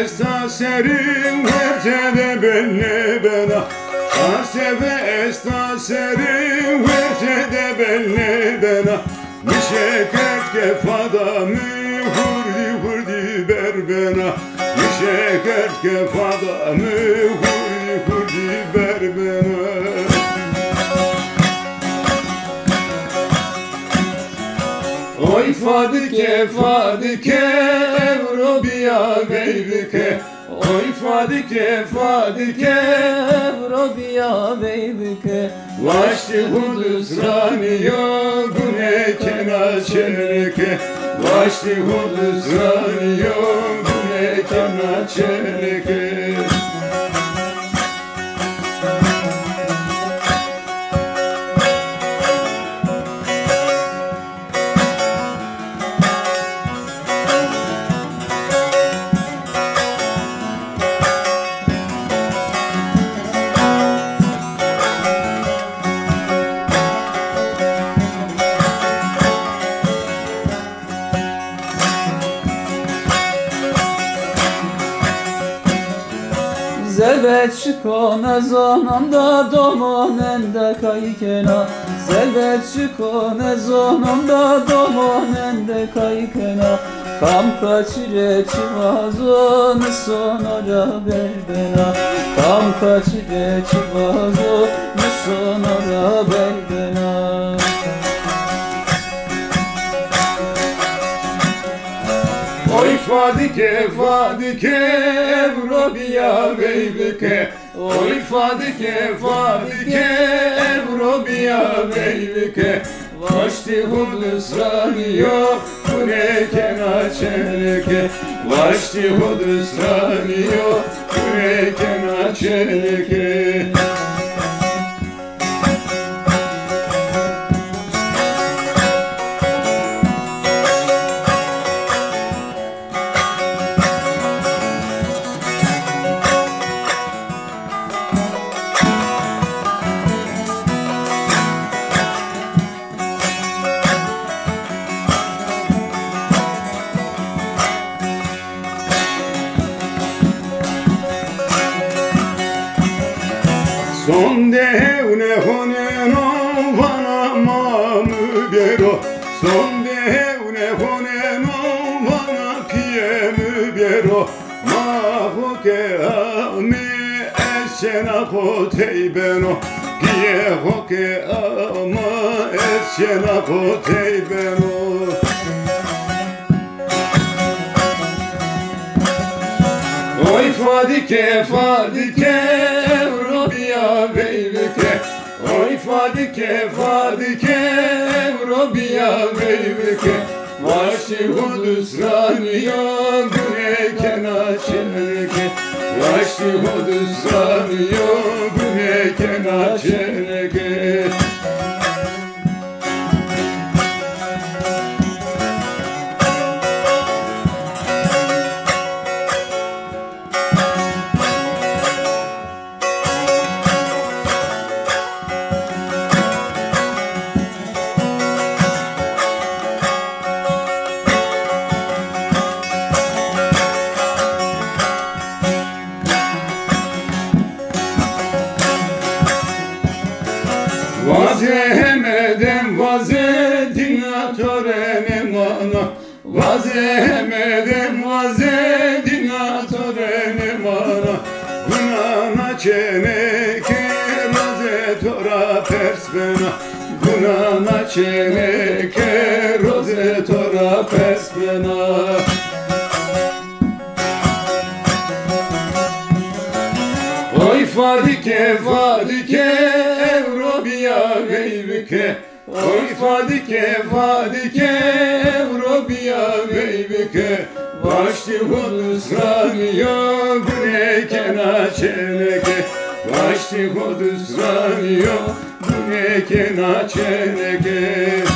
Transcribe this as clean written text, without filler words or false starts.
esta serin vercede belle bena Asefe esta serin vercede belle bena Müşeket kefada mü hurdi hurdi berbena Müşeket kefada mü hurdi hurdi berbena Oy fadike fadike evrobiya beybike Oy fadike fadike evrobiya beybike Vaşti hudus raniyo gune kena çeneke Vaşti hudus raniyo gune kena çeneke Zelvet şikone zonamda domonende kaykena Zelvet şikone zonamda domonende kaykena Kam kaçire çivazon sonora berbena Kam kaçire çivazon sonora berbena Oy fadike fadike evrobiya beybike Oy fadike fadike evrobiya beybike Vaşti hudus raniyo kune kena çeneke Vaşti hudus raniyo kune kena çeneke Son devne honeno vana mamı bero Son devne honeno vana piyemü bero Maho ke ami eşena hoteybeno Piyeho ke ama eşena hoteybeno Oy fadike fadike evrobiya beybike Oy fadike fadike evrobiya beybike Vaşti hudus raniyo güne kena çeneke Vaşti hudus raniyo güne kena çeneke Vazehemeden vazedin atorene mana Vazehemeden vazedin atorene mana Gunana çeneke rozetora persbena Gunana çeneke rozetora persbena Oy fadike fadike evrobiya beybike Oy fadike fadike evrobiya beybike Vaşti hudus raniyo güne kena çeneke Vaşti hudus raniyo güne kena çeneke